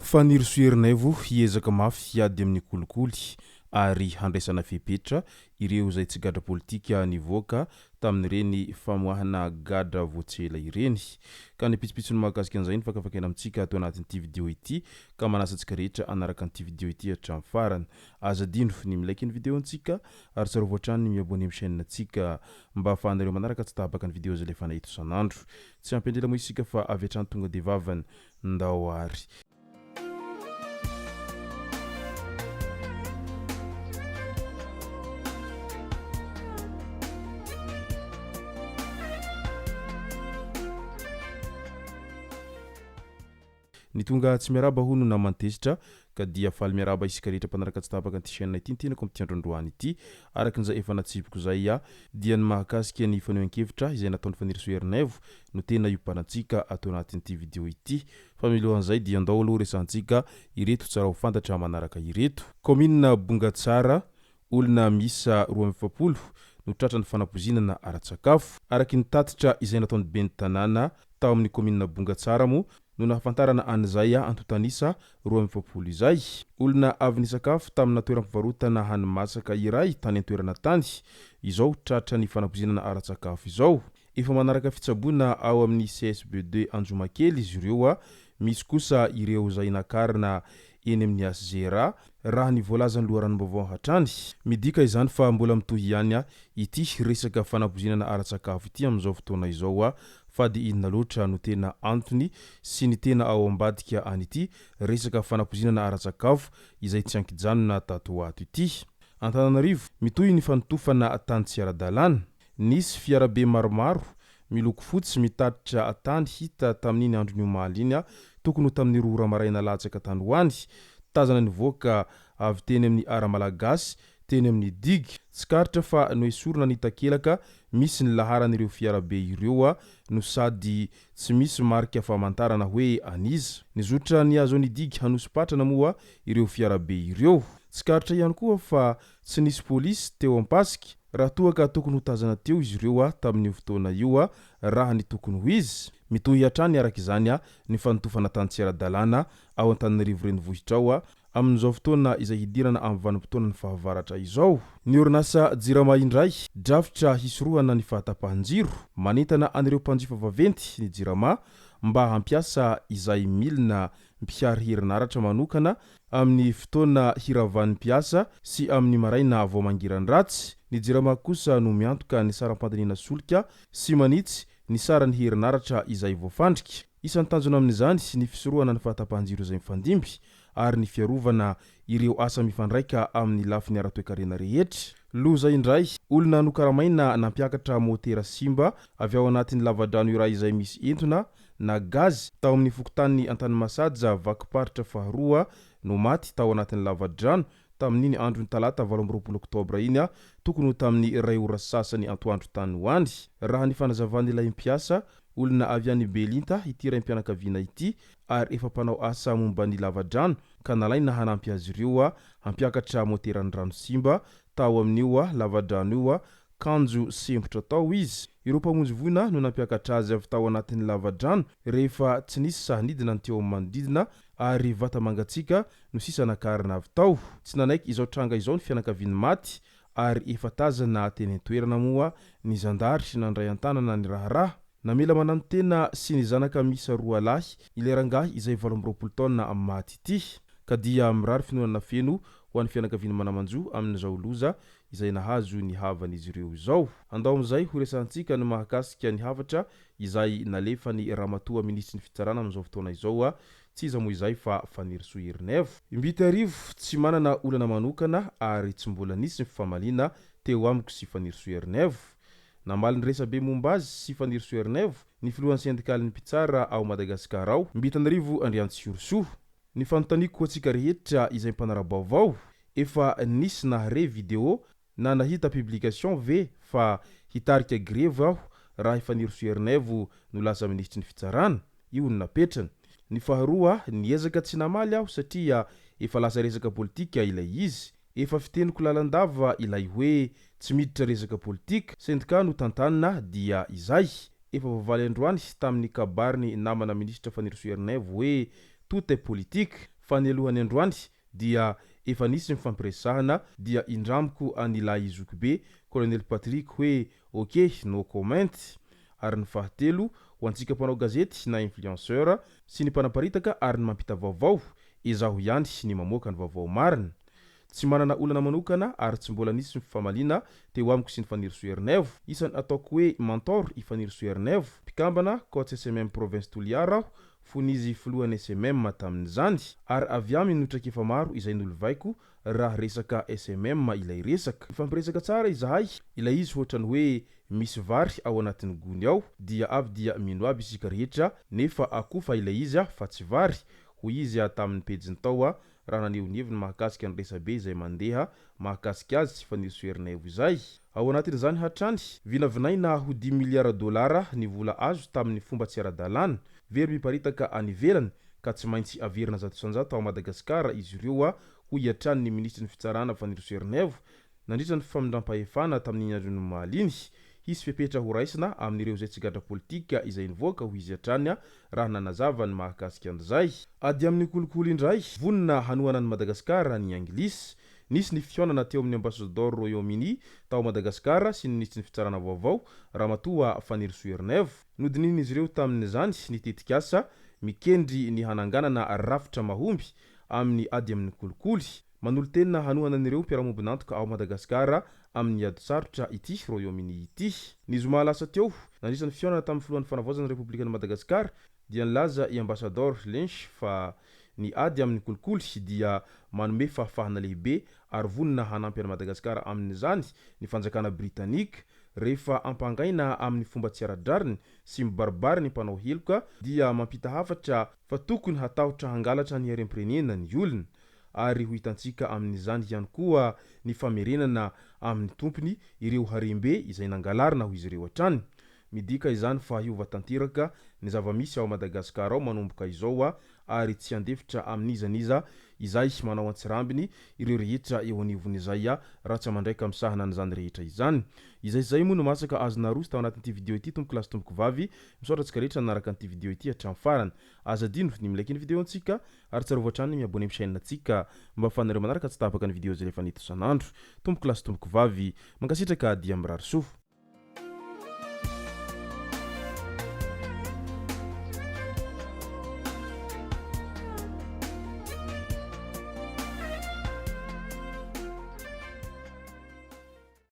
Fanirisoherinay hiezaka mafy hiady amin'ny kolikoly ary handraisana fepetra ireo zay tsy gadra politika nivoaka tamin'ireny famoahana gadra voatsela ireny. Ka ny pitsopitsony mahakasika an'izay fakafakena amintsika ato anatin'ity vidéo ity ka manasa antsika rehetra anaraka an'ity vidéo ity hatramin'ny farany. Azadino ny milaiky ny vidéo antsika ary tsara voatrany ny miabone amin'ny chaîne antsika mba ahafahanareo manaraka tsy tabaka ny vidéo zay lefa nahito isan'andro. Tsy ampendrela moa isika fa avy hatrany tonga de vavany ndao ary. Ny tonga tsy miaraba hono na mantezitra ka dia faly miaraba isika rehetra mpanaraka tsy tabaka an'ity chaîne ity tenako amin'ity androandroany ity araka an'izay efa natsipiko zay dia ny mahakasika ny fanehoan-kevitra izay nataon'ny fanirisoherinay no tena iomparantsika ato anatin'ity vidéo ity. Fa milohan'izay dia andao aloha resantsika ireto tsara ho fantatra manaraka ireto. Commune Bongatsara, olona misa 270 no tratra ny fanapozinana ara-tsakafo araky ny tatitra izay nataon'ny ben'ny tanàna tao amin'ny commune Bongatsara mo no nahafantarana an'izay antotanisa 270 izay. Olona avy nisakafo tamina toeram-pivarotana hani-masaka iray tany an-toerana tany izao tratra ny fanapozinana ara-tsakafo izao. Efa manaraka fitsaboana ao amin'ny CSB2 Anjomakely izy ireo misy kosa ireo zay nakarina eny amin'ny Asgera raha ny voalazany loharanom-baovao hatrany. Midika izany fa mbola mitohy ihany ity resaka fanapozinana ara-tsakafo ity amin'izao fotoana izao fa de inona loatra no tena antony sy ny tena ao ambadika an'ity resaka fanapozinana ara-tsakafo izay tsy ankijanona tato ato ity. Antananarivo mitohy ny fanotofana tany tsy ara-dalàna. Nisy fiarabe maromaro miloko fotsy mitatitra tany hita tamin'iny andron'io omaly iny tokony tamin'ny 2 ora maraina latsaka tany hoany tazana nivoaka avy teny amin'ny ara-malagasy teny amin'ny digy tsy karitra fa no esorina ny takelaka misy ny laharan'ireo fiarabe ireo no sady tsy misy marika famantarana hoe aniza. Nizotra ny azo ny digy hanosipatrana moa ireo fiarabe ireo. Tsy karitra ihany koa fa tsy nisy polisy teo ampasiky raha toa ka tokony ho tazana teo izy ireo tamin'io fotoana io raha ny tokony ho izy. Mitohy hatrany araka izany ny fanotofana tany tsy ara-dalàna ao Antananarivo renivohitra ao amin'izao fotoana izay hidirana amin'ny vanim-potoana ny fahavaratra izao. Ny orinasa Jirama indray drafitra hisorohana ny fahatapahan-jiro manentana an'ireo mpanjifa vaventy ny Jirama mba hampiasa izay milina mpihary herinaratra manokana amin'ny fotoana hiravan'ny mpiasa sy amin'ny maraina vao mangiran'ny ratsy. Ny Jirama kosa no miantoka ny saram-pandaniana solika sy manitsy ny sarany herinaratra izay voafandrika. Isan'ny tanjona amin'izany ny fisorohana ny fahatapahan-jiro izay mifandimby ary ny fiarovana ireo asa mifandraika amin'ny lafiny ara-toekarena rehetra. Loza indray olona nokaramaina nampiakatra motera simba avy ao anatin'ny lavadrano iray izay misy entona na gazy tao amin'ny fokontany Antanimasadza vakiparitra faharoa no maty tao anatin'ny lavadrano tamin'iny andron'ny talata 12 oktobra iny tokony tamin'ny 2 ora sasany antoandro tany hoany. Raha ny fanazavan'ilay mpiasa olona avy any Belinta ity raim-pianakaviana ity ary efa mpanao asa momba ny lavadrano ka nalaina hanampy azy ireo hampiakatra moteran'ny rano simba tao amin'io lavadrano io kanjo sempotra tao izy. Ireo mpamonjy voina no nampiakatra azy avy tao anatin'ny lavadrano rehefa tsy nisy sahanidina ny teo amin'ny manodidina ary vata mangatsika no sisa nakarina avy tao. Tsy nanaiky izao tranga izao ny fianakaviany maty ary efa tazana teny an-toerana moa ny zandary nandray an-tanana ny raharaha. Namela manano-tena sy ny zanaka misa 2 lahy ilay rangahy izay 12 taona maty ity ka dia mirary finoana feno ho an'ny fianakaviany manamanjo amin'izao loza izay nahazo ny havan'izy ireo izao. Andao amin'izay ho resantsika ny mahakasika ny havatra izay nalefa ny ramatoa ministry ny fitsarana amin'izao fotoana izao tsy iza moa izay fa Fanirisoherinay. Imbitarivo tsy manana olana manokana ary tsy mbola nisy ny fifamaliana teo amiko sy Fanirisoherinay. Namaly ny resabe momba azy sy Fanirisoherinay ny filohan'ny syndikalin'ny mpitsara ao Madagasikara ao Ambitanarivo Andriantsiroso. Ny fanontaniako antsika rehetra izay mpanara-baovao efa nisy nahare vidéo na nahita publication ve fa hitarika greve aho raha Fanirisoherinay no lasa ministry ny fitsarana io ny napetrany. Ny faharoa niezaka tsy namaly aho satria efa lasa resaka politika ilay izy. Efa fiteniko lalandava ilay hoe tsy miditra resaka politika sendika no tantanina dia izay efa voavaly androany tamin'ny kabariny namana ministra Fanirisoherinay hoe tout est politique fa ny alohany androany dia efa nisy mifampiresahana dia indramiko anilahy Zokibe Colonel Patrick hoe ok no comment ary ny fahatelo ho antsika mpanao gazety na influenceur sy ny mpanaparitaka ary ny mampita vaovao izaho ihany ny mamoaka ny vaovao marina tsy manana olana manokana ary tsy mbola nisy mifamaliana teo amiko sy ny Faniro Soernevo isany ataoko hoe mentor i Faniro Soernevo mpikambana coach SMM province Toliara fonizy filohan'ny SMM tamin'izany ary avy aminy notraka efa maro izay nolovaiko raha resaka SMM ilay resaka fampiresaka tsara izahay ilay izy ohatrany hoe misy vary ao anatin'ny gony ao dia avy dia mino aby isika rehetra nefa akofa ilay izy fa tsy vary hoy izy tamin'ny pejiny tao raha naneho ny heviny mahakasika ny resabe izay mandeha mahakasika azy tsy Faniro Soernevo izay ao anatin'izany hatrany vinavinaina ho 10 miliara dolara ny vola azo tamin'ny fomba tsy ara-dalàna very miparitaka any ivelany ka tsy maintsy averina zato ao Madagasikara izy ireo ho iatrany ny ministry ny fitsarana Faniro Soernevo nandritra ny famindram-pahefana tamin'ny androny maliny hisy fepetra ho raisina amin'ireo izay tsy gadra politika izay nivoaka ho izy hatrany raha nanazava ny mahakasika an'izay ady amin'ny kolokolo indray vonina hanoana ny Madagasikara ny Anglisy nisy ny fionana teo amin'ny ambassadeur Royaume-Uni tao Madagasikara sy ny ministry ny fitsarana vaovao Ramatoa Faniro Soernevo nodininy izy ireo tamin'izany nitetika asa mikendry ny hananganana rafitra mahomby amin'ny ady amin'ny kolokolo manolo tena hanoana an'ireo mpiara-momby antoka ao Madagasikara amin'ny ady sarotra ity Royaume-Uni ity ny zoma lasa teo nandritra ny fionana tamin'ny filohan'ny fanavaozana Republikan'ny Madagasikara dia nilaza i ambassadeur Lench fa ny ady amin'ny kolokolo dia manome fahafahana lehibe ary vonina hanampy an'i Madagasikara amin'izany ny fanjakana Britanika rehefa ampangaina amin'ny fomba tsy ara-drariny sy mibaribary ny mpanao heloka dia mampita hafatra fa tokony hatahotra hangalatra ny harem-pirenena ny olona ary ho hitantsika amin'izany ihany koa ny famerenana amin'ny tompony ireo harembe izay nangalarina ho izy ireo hatrany midika izany fa hiova tanteraka ny zava-misy ao Madagasikara ao manomboka izao ary tsy andefitra amin'izaniza izay manao antsirambiny ireo rehetra eo anivon'izay raha tsy amandraika amsahana an'izany rehetra izany izay moa no masaka azona roso tao anatin'ity video ity tomboko lasy tomboko vavy misaotra antsika rehetra nanaraka an'ity video ity hatramin'ny farany azadino ny milaiky ny video antsika ary tsara voatrany miabone amin'ny chaîne antsika mba ahafahanareo manaraka tsy tapaka ny video zay rehefa nito isan'andro tomboko lasy tomboko vavy mankasitraka dia mirary soa